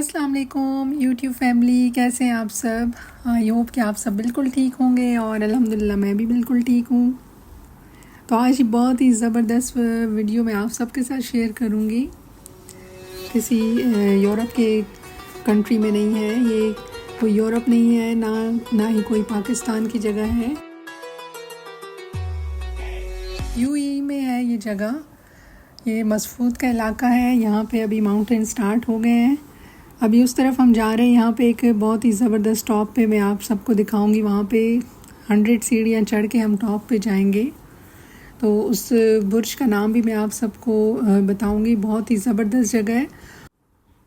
अस्सलाम वालेकुम YouTube family, कैसे हैं आप सब। आई होप कि आप सब बिल्कुल ठीक होंगे और अल्हम्दुलिल्लाह मैं भी बिल्कुल ठीक हूँ। तो आज बहुत ही ज़बरदस्त वीडियो मैं आप सबके साथ शेयर करूँगी। किसी यूरोप के कंट्री में नहीं है ये, कोई यूरोप नहीं है ना ही कोई पाकिस्तान की जगह है। यूएई में है ये जगह। ये मसफूद का इलाका है। यहाँ पे अभी माउंटेन स्टार्ट हो गए हैं। अभी उस तरफ हम जा रहे हैं। यहाँ पे एक बहुत ही ज़बरदस्त टॉप पे मैं आप सबको दिखाऊंगी। वहाँ पे 100 सीढ़ियाँ चढ़ के हम टॉप पे जाएंगे। तो उस बुर्ज का नाम भी मैं आप सबको बताऊंगी। बहुत ही ज़बरदस्त जगह है।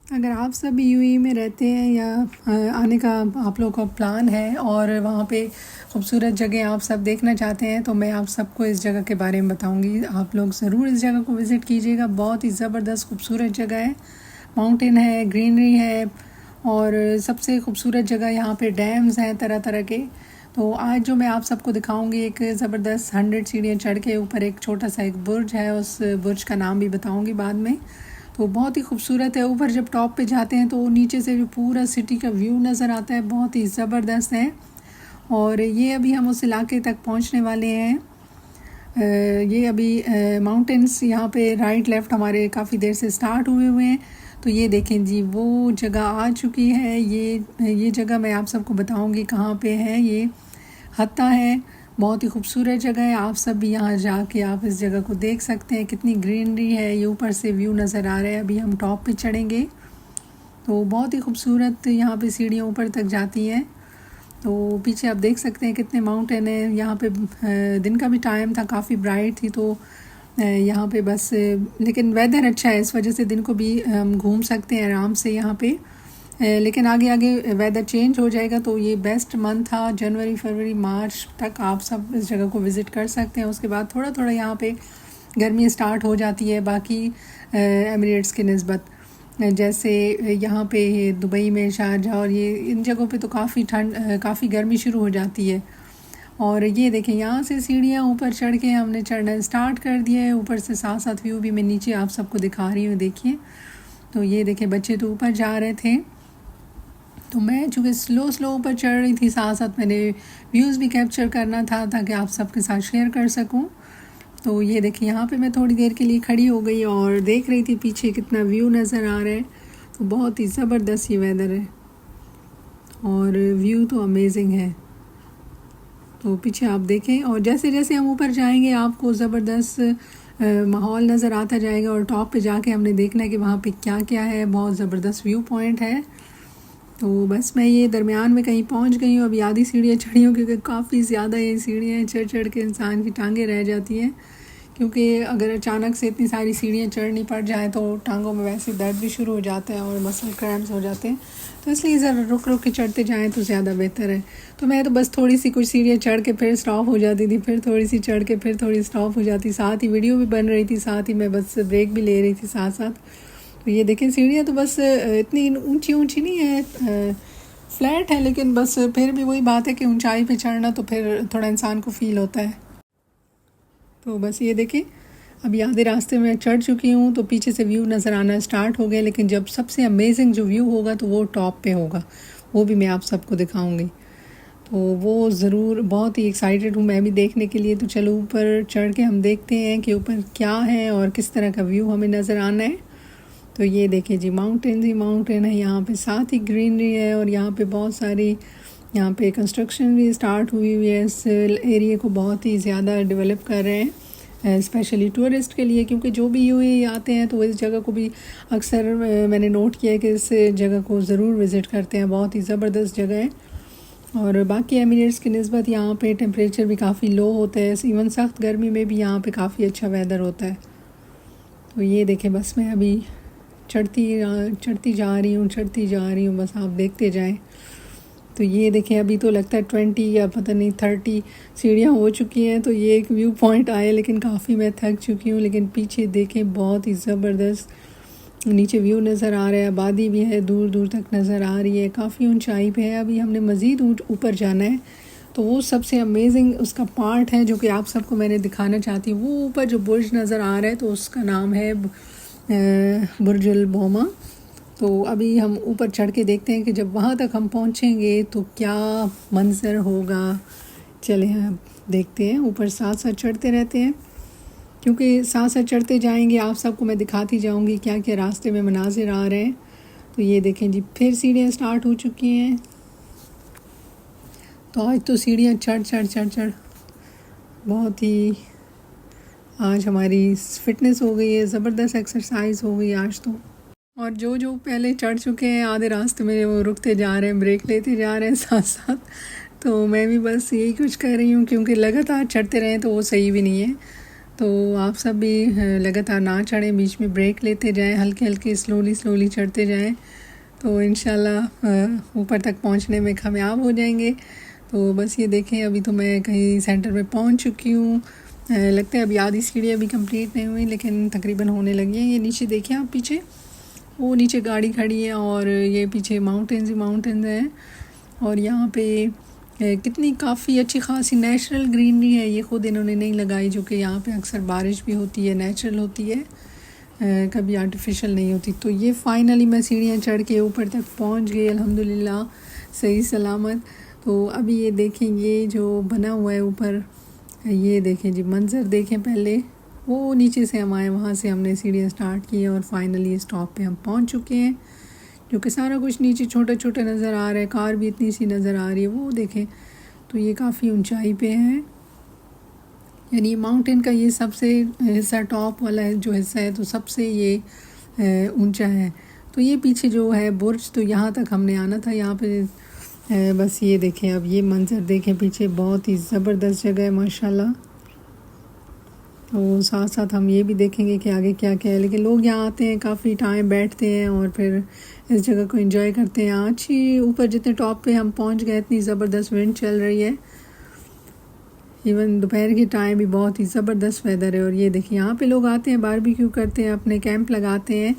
अगर आप सब यूएई में रहते हैं या आने का आप लोगों का प्लान है और वहाँ पे खूबसूरत जगह आप सब देखना चाहते हैं, तो मैं आप सबको इस जगह के बारे में बताऊंगी। आप लोग ज़रूर इस जगह को विज़िट कीजिएगा। बहुत ही ज़बरदस्त खूबसूरत जगह है। माउंटेन है, ग्रीनरी है और सबसे खूबसूरत जगह यहाँ पे डैम्स हैं तरह तरह के। तो आज जो मैं आप सबको दिखाऊंगी, एक ज़बरदस्त 100 सीढ़ियाँ चढ़ के ऊपर एक छोटा सा एक बुर्ज है। उस बुर्ज का नाम भी बताऊंगी बाद में। तो बहुत ही खूबसूरत है। ऊपर जब टॉप पे जाते हैं तो नीचे से जो पूरा सिटी का व्यू नज़र आता है, बहुत ही ज़बरदस्त है। और ये अभी हम उस इलाके तक पहुँचने वाले हैं। ये अभी माउंटेन्स यहाँ पे राइट लेफ़्ट हमारे काफ़ी देर से स्टार्ट हुए हैं। तो ये देखें जी, वो जगह आ चुकी है। ये जगह मैं आप सबको बताऊंगी कहाँ पे है। ये हत्ता है। बहुत ही खूबसूरत जगह है। आप सब भी यहाँ जाके आप इस जगह को देख सकते हैं। कितनी ग्रीनरी है। ये ऊपर से व्यू नज़र आ रहा है। अभी हम टॉप पे चढ़ेंगे तो बहुत ही खूबसूरत यहाँ पे सीढ़ियाँ ऊपर तक जाती हैं। तो पीछे आप देख सकते हैं कितने माउंटेन है। यहाँ पे दिन का भी टाइम था, काफ़ी ब्राइट थी। तो यहाँ पे बस लेकिन वेदर अच्छा है, इस वजह से दिन को भी हम घूम सकते हैं आराम से यहाँ पे। लेकिन आगे आगे वेदर चेंज हो जाएगा। तो ये बेस्ट मंथ था, जनवरी फरवरी मार्च तक आप सब इस जगह को विज़िट कर सकते हैं। उसके बाद थोड़ा थोड़ा यहाँ पे गर्मी स्टार्ट हो जाती है बाकी एमिरेट्स के निस्बत। जैसे यहाँ पे दुबई में, शारजाह और ये इन जगहों पे तो काफ़ी गर्मी शुरू हो जाती है। और ये देखें, यहाँ से सीढ़ियाँ ऊपर चढ़ के हमने चढ़ना स्टार्ट कर दिया है। ऊपर से साथ साथ व्यू भी मैं नीचे आप सबको दिखा रही हूँ, देखिए। तो ये देखें, बच्चे तो ऊपर जा रहे थे, तो मैं चूँकि स्लो ऊपर चढ़ रही थी, साथ साथ मैंने व्यूज़ भी कैप्चर करना था ताकि आप सबके साथ शेयर कर सकूँ। तो ये देखिए, यहाँ पे मैं थोड़ी देर के लिए खड़ी हो गई और देख रही थी पीछे कितना व्यू नज़र आ रहा है। तो बहुत ही ज़बरदस्त ये वेदर है और व्यू तो अमेजिंग है। तो पीछे आप देखें और जैसे जैसे हम ऊपर जाएंगे आपको ज़बरदस्त माहौल नज़र आता जाएगा। और टॉप पे जाके हमने देखना है कि वहाँ पे क्या क्या है। बहुत ज़बरदस्त व्यू पॉइंट है। तो बस मैं ये दरमियान में कहीं पहुँच गई हूँ। अभी आधी सीढ़ियाँ चढ़ी हूँ क्योंकि काफ़ी ज़्यादा ये सीढ़ियाँ चढ़ चढ़ के इंसान की टांगें रह जाती हैं। क्योंकि अगर अचानक से इतनी सारी सीढ़ियाँ चढ़नी पड़ जाएँ तो टांगों में वैसे दर्द भी शुरू हो जाता है और मसल क्रैम्प्स हो जाते हैं। तो इसलिए ज़रा रुक रुक के चढ़ते जाएँ तो ज़्यादा बेहतर है। तो मैं तो बस थोड़ी सी कुछ सीढ़ियाँ चढ़ के फिर स्टॉप हो जाती थी, फिर थोड़ी सी चढ़ के फिर थोड़ी स्टॉप हो जाती। साथ ही वीडियो भी बन रही थी, साथ ही मैं बस ब्रेक भी ले रही थी साथ साथ। तो ये देखें, सीढ़ियाँ तो बस इतनी ऊँची नहीं है, फ्लैट है, लेकिन बस फिर भी वही बात है कि ऊंचाई पे चढ़ना तो फिर थोड़ा इंसान को फ़ील होता है। तो बस ये देखें, अभी आधे रास्ते में चढ़ चुकी हूँ। तो पीछे से व्यू नज़र आना स्टार्ट हो गए, लेकिन जब सबसे अमेजिंग जो व्यू होगा तो वो टॉप पे होगा। वो भी मैं आप सबको दिखाऊंगी। तो वो ज़रूर बहुत ही एक्साइटेड हूँ मैं भी देखने के लिए। तो चलो ऊपर चढ़ के हम देखते हैं कि ऊपर क्या है और किस तरह का व्यू हमें नज़र आना है। तो ये देखिए जी, माउंटेन ही माउंटेन है यहाँ पे, साथ ही ग्रीनरी है। और यहाँ पे बहुत सारी यहाँ पे कंस्ट्रक्शन भी स्टार्ट हुई है। इस एरिया को बहुत ही ज़्यादा डेवलप कर रहे हैं, स्पेशली टूरिस्ट के लिए। क्योंकि जो भी यूएई आते हैं तो इस जगह को भी अक्सर मैंने नोट किया है कि इस जगह को ज़रूर विज़िट करते हैं। बहुत ही ज़बरदस्त जगह है। और बाकी एमिरेट्स की निस्बत यहाँ पे टेम्परेचर भी काफ़ी लो होता है। इवन सख्त गर्मी में भी यहाँ पे काफ़ी अच्छा वेदर होता है। तो ये देखें, बस मैं अभी चढ़ती जा रही हूँ, बस आप देखते जाएं। तो ये देखें, अभी तो लगता है 20 या पता नहीं 30 सीढ़ियाँ हो चुकी हैं। तो ये एक व्यू पॉइंट आया, लेकिन काफ़ी मैं थक चुकी हूँ। लेकिन पीछे देखें, बहुत ही ज़बरदस्त नीचे व्यू नज़र आ रहा है। आबादी भी है, दूर दूर तक नज़र आ रही है। काफ़ी ऊंचाई पे है। अभी हमने मज़ीद ऊपर जाना है। तो वो सबसे अमेजिंग उसका पार्ट है जो कि आप सबको मैंने दिखाना चाहती हूँ। वो ऊपर जो बुर्ज नज़र आ रहा है तो उसका नाम है बुर्जुल बोमा। तो अभी हम ऊपर चढ़ के देखते हैं कि जब वहाँ तक हम पहुँचेंगे तो क्या मंज़र होगा। चले हम देखते हैं, ऊपर साथ साथ चढ़ते रहते हैं, क्योंकि साथ साथ चढ़ते जाएंगे आप सबको मैं दिखाती जाऊंगी क्या क्या रास्ते में मनाजिर आ रहे हैं। तो ये देखें जी, फिर सीढ़ियाँ स्टार्ट हो चुकी हैं। तो आज तो सीढ़ियाँ चढ़ चढ़ चढ़ चढ़ बहुत ही आज हमारी फिटनेस हो गई है, ज़बरदस्त एक्सरसाइज हो गई आज तो। और जो जो पहले चढ़ चुके हैं आधे रास्ते में वो रुकते जा रहे हैं, ब्रेक लेते जा रहे हैं साथ साथ। तो मैं भी बस यही कुछ कर रही हूँ, क्योंकि लगातार चढ़ते रहें तो वो सही भी नहीं है। तो आप सब भी लगातार ना चढ़ें, बीच में ब्रेक लेते जाएं, हल्के हल्के स्लोली स्लोली चढ़ते जाएं, तो इंशाल्लाह ऊपर तक पहुँचने में कामयाब हो जाएंगे। तो बस ये देखें, अभी तो मैं कहीं सेंटर में पहुँच चुकी हूँ। लगता है अभी आधी सीढ़ी अभी कंप्लीट नहीं हुई, लेकिन तकरीबन होने लगी हैं। ये नीचे देखिए आप, पीछे वो नीचे गाड़ी खड़ी है और ये पीछे माउंटेन्स ही माउंटेन्स हैं। और यहाँ पे कितनी काफ़ी अच्छी खासी नेचुरल ग्रीनरी है, ये ख़ुद इन्होंने नहीं लगाई, जो कि यहाँ पे अक्सर बारिश भी होती है, नेचुरल होती है, कभी आर्टिफिशियल नहीं होती। तो ये फाइनली मैं सीढ़ियाँ चढ़ के ऊपर तक पहुँच गई अल्हम्दुलिल्लाह सही सलामत। तो अभी ये देखें, ये जो बना हुआ है ऊपर, ये देखें जी मंज़र देखें। पहले वो नीचे से हम आए, वहाँ से हमने सीढ़ियाँ स्टार्ट की और फाइनली स्टॉप पे हम पहुँच चुके हैं, जो कि सारा कुछ नीचे छोटा छोटा नज़र आ रहा है। कार भी इतनी सी नज़र आ रही है, वो देखें। तो ये काफ़ी ऊंचाई पे है, यानी माउंटेन का ये सबसे हिस्सा, टॉप वाला जो हिस्सा है, तो सबसे ये ऊंचा है। तो ये पीछे जो है बुर्ज, तो यहाँ तक हमने आना था, यहाँ पे बस ये देखें। अब ये मंज़र देखें पीछे, बहुत ही ज़बरदस्त जगह है माशाल्लाह। तो साथ साथ हम ये भी देखेंगे कि आगे क्या क्या है। लेकिन लोग यहाँ आते हैं, काफ़ी टाइम बैठते हैं और फिर इस जगह को एंजॉय करते हैं। आज ही ऊपर जितने टॉप पे हम पहुँच गए, इतनी ज़बरदस्त विंड चल रही है, इवन दोपहर के टाइम भी बहुत ही ज़बरदस्त वेदर है। और ये देखिए, यहाँ पे लोग आते हैं, बारबेक्यू करते हैं, अपने कैंप लगाते हैं,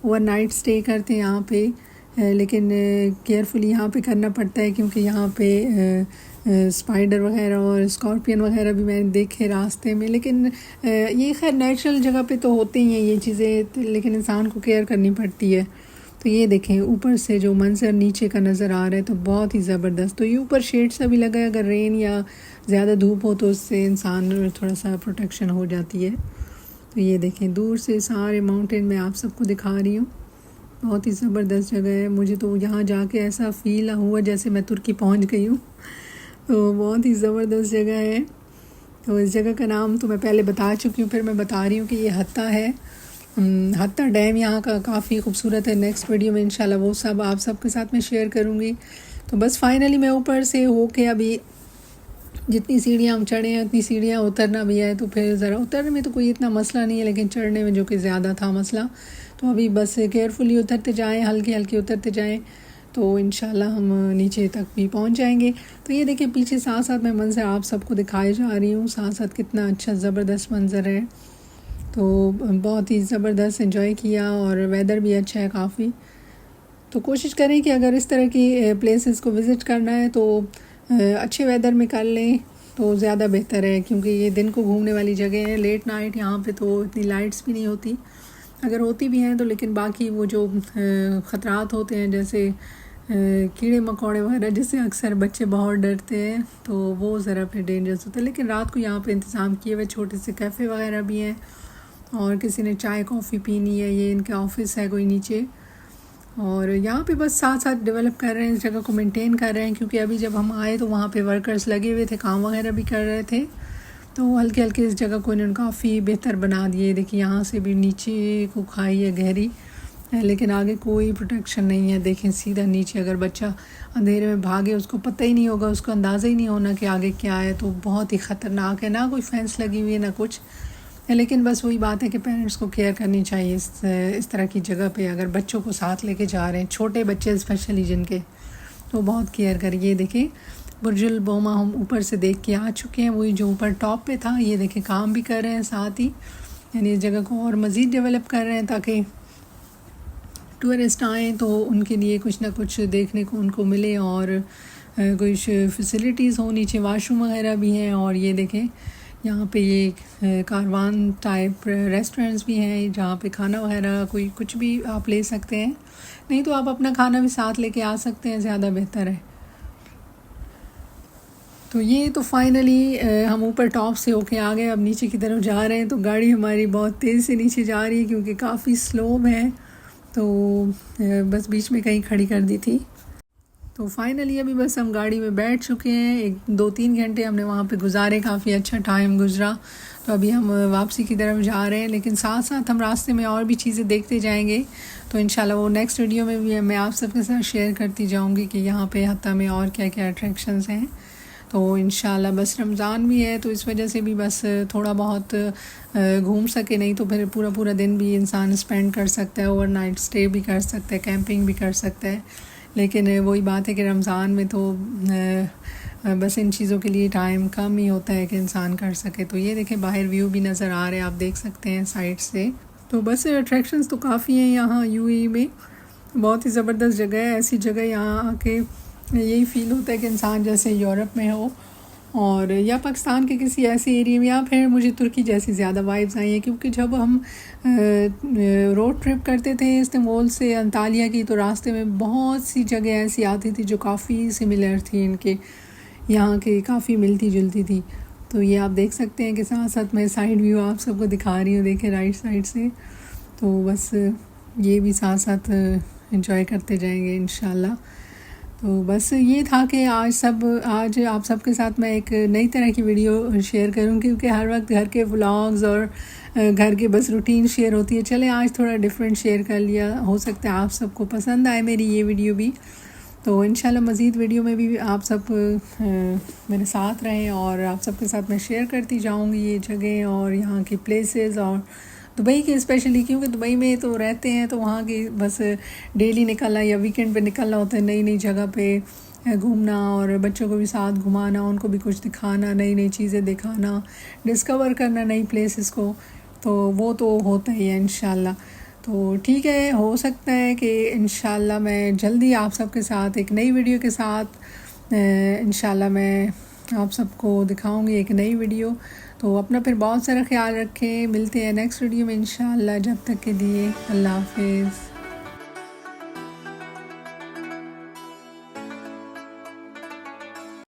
ओवरनाइट स्टे करते हैं यहाँ पे। लेकिन केयरफुली यहाँ पे करना पड़ता है, क्योंकि यहाँ पे स्पाइडर वगैरह और स्कॉर्पियन वगैरह भी मैंने देखे रास्ते में। लेकिन ये खैर नेचुरल जगह पे तो होते ही हैं ये चीज़ें, लेकिन इंसान को केयर करनी पड़ती है। तो ये देखें ऊपर से जो मंज़र नीचे का नज़र आ रहा है, तो बहुत ही ज़बरदस्त। तो ये ऊपर शेड सा भी लगा है, अगर रेन या ज़्यादा धूप हो तो उससे इंसान थोड़ा सा प्रोटेक्शन हो जाती है। तो ये देखें, दूर से सारे माउंटेन मैं आप सबको दिखा रही हूँ, बहुत ही ज़बरदस्त जगह है। मुझे तो यहाँ जाके ऐसा फ़ील हुआ जैसे मैं तुर्की पहुँच गई हूँ। तो बहुत ही ज़बरदस्त जगह है। तो इस जगह का नाम तो मैं पहले बता चुकी हूँ, फिर मैं बता रही हूँ कि ये हत्ता है। हत्ता डैम यहाँ का काफ़ी खूबसूरत है। नेक्स्ट वीडियो में इंशाल्लाह वो सब आप सबके साथ में शेयर करूँगी। तो बस फाइनली मैं ऊपर से होके अभी जितनी सीढ़ियाँ हम चढ़े हैं, उतनी सीढ़ियाँ उतरना भी है। तो फिर ज़रा उतरने में तो कोई इतना मसला नहीं है, लेकिन चढ़ने में जो कि ज़्यादा था मसला। तो अभी बस केयरफुली उतरते जाएँ, हल्के हल्के उतरते जाएँ, तो इंशाल्लाह हम नीचे तक भी पहुंच जाएंगे। तो ये देखिए, पीछे साथ साथ मैं मंज़र आप सबको दिखाई जा रही हूँ, साथ साथ कितना अच्छा ज़बरदस्त मंज़र है। तो बहुत ही ज़बरदस्त एंजॉय किया और वेदर भी अच्छा है काफ़ी। तो कोशिश करें कि अगर इस तरह की प्लेसेस को विज़िट करना है तो अच्छे वेदर में कर लें तो ज़्यादा बेहतर है, क्योंकि ये दिन को घूमने वाली जगह है। लेट नाइट यहाँ पे तो इतनी लाइट्स भी नहीं होती, अगर होती भी हैं तो, लेकिन बाकी वो जो ख़तरात होते हैं, जैसे कीड़े मकोड़े वगैरह, जिससे अक्सर बच्चे बहुत डरते हैं, तो वो ज़रा फिर डेंजरस होता है। लेकिन रात को यहाँ पे इंतज़ाम किए हुए छोटे से कैफ़े वगैरह भी हैं, और किसी ने चाय कॉफ़ी पीनी है, ये इनका ऑफिस है कोई नीचे। और यहाँ पे बस साथ साथ डेवलप कर रहे हैं, इस जगह को मेंटेन कर रहे हैं, क्योंकि अभी जब हम आए तो वहाँ पे वर्कर्स लगे हुए थे, काम वगैरह भी कर रहे थे। तो हल्के हल्के इस जगह को इन्होंने काफ़ी बेहतर बना दिए। देखिए, यहाँ से भी नीचे को खाई है गहरी, लेकिन आगे कोई प्रोटेक्शन नहीं है। देखें सीधा नीचे, अगर बच्चा अंधेरे में भागे उसको पता ही नहीं होगा, उसको अंदाज़ा ही नहीं होना कि आगे क्या है। तो बहुत ही ख़तरनाक है, ना कोई फेंस लगी हुई है ना कुछ। लेकिन बस वही बात है कि पेरेंट्स को केयर करनी चाहिए इस तरह की जगह पे, अगर बच्चों को साथ लेके जा रहे हैं, छोटे बच्चे स्पेशली जिनके, तो बहुत केयर करिए। देखें, बुर्जुल बोमा हम ऊपर से देख के आ चुके हैं, वही जो ऊपर टॉप पे था। ये देखें, काम भी कर रहे हैं साथ ही, यानी इस जगह को और मज़ीद डेवलप कर रहे हैं, ताकि टूरिस्ट आएँ तो उनके लिए कुछ ना कुछ देखने को उनको मिले, और कुछ फैसिलिटीज़ हो। नीचे वाशरूम वगैरह भी हैं। और ये देखें यहाँ पे ये कारवान टाइप रेस्टोरेंट्स भी हैं जहाँ पे खाना वगैरह कोई कुछ भी आप ले सकते हैं, नहीं तो आप अपना खाना भी साथ लेके आ सकते हैं, ज़्यादा बेहतर है। तो ये तो फाइनली हम ऊपर टॉप से होके आ गए, अब नीचे की तरफ जा रहे हैं। तो गाड़ी हमारी बहुत तेज़ से नीचे जा रही है क्योंकि काफ़ी स्लो है, तो बस बीच में कहीं खड़ी कर दी थी। तो फाइनली अभी बस हम गाड़ी में बैठ चुके हैं, 1-2-3 घंटे हमने वहाँ पे गुजारे, काफ़ी अच्छा टाइम गुजरा। तो अभी हम वापसी की तरफ जा रहे हैं, लेकिन साथ साथ हम रास्ते में और भी चीज़ें देखते जाएंगे। तो इंशाल्लाह वो नेक्स्ट वीडियो में भी मैं आप सबके साथ शेयर करती जाऊँगी कि यहाँ पे हत्ता में और क्या क्या अट्रैक्शंस हैं। तो इंशाल्लाह बस रमज़ान भी है तो इस वजह से भी बस थोड़ा बहुत घूम सके, नहीं तो फिर पूरा पूरा दिन भी इंसान स्पेंड कर सकता है, ओवरनाइट स्टे भी कर सकता है, कैंपिंग भी कर सकता है। लेकिन वही बात है कि रमज़ान में तो बस इन चीज़ों के लिए टाइम कम ही होता है कि इंसान कर सके। तो ये देखें बाहर व्यू भी नज़र आ रहे हैं, आप देख सकते हैं साइड से। तो बस अट्रैक्शंस तो काफ़ी हैं यहाँ यूएई में, बहुत ही ज़बरदस्त जगह है। ऐसी जगह यहाँ आके यही फ़ील होता है कि इंसान जैसे यूरोप में हो और या पाकिस्तान के किसी ऐसे एरिया में, या फिर मुझे तुर्की जैसी ज़्यादा वाइब्स आई हैं क्योंकि जब हम रोड ट्रिप करते थे इस्तांबुल से अंतालिया की, तो रास्ते में बहुत सी जगह ऐसी आती थी जो काफ़ी सिमिलर थी इनके यहाँ के, काफ़ी मिलती जुलती थी। तो ये आप देख सकते हैं कि साथ साथ मैं साइड व्यू आप सबको दिखा रही हूँ, देखें राइट साइड से। तो बस ये भी साथ साथ एंजॉय करते जाएंगे इंशाल्लाह। तो बस ये था कि आज आप सबके साथ मैं एक नई तरह की वीडियो शेयर करूँ, क्योंकि हर वक्त घर के व्लॉग्स और घर के बस रूटीन शेयर होती है। चले आज थोड़ा डिफरेंट शेयर कर लिया, हो सकता है आप सबको पसंद आए मेरी ये वीडियो भी। तो इंशाल्लाह मज़ीद वीडियो में भी आप सब मेरे साथ रहें और आप सबके साथ मैं शेयर करती जाऊँगी ये जगह और यहाँ की प्लेसेस, और दुबई की स्पेशली, क्योंकि दुबई में तो रहते हैं तो वहाँ की बस डेली निकलना या वीकेंड पे निकलना होता है, नई नई जगह पे घूमना और बच्चों को भी साथ घुमाना, उनको भी कुछ दिखाना, नई नई चीज़ें दिखाना, डिस्कवर करना नई प्लेसेस को। तो वो तो होता ही है इंशाल्लाह। तो ठीक है, हो सकता है कि इंशाल्लाह मैं जल्दी आप सबके साथ एक नई वीडियो के साथ इंशाल्लाह मैं आप सबको दिखाऊंगी एक नई वीडियो। तो अपना फिर बहुत सारा ख्याल रखें, मिलते हैं नेक्स्ट वीडियो में इंशाल्लाह। जब तक के लिए अल्लाह हाफिज़।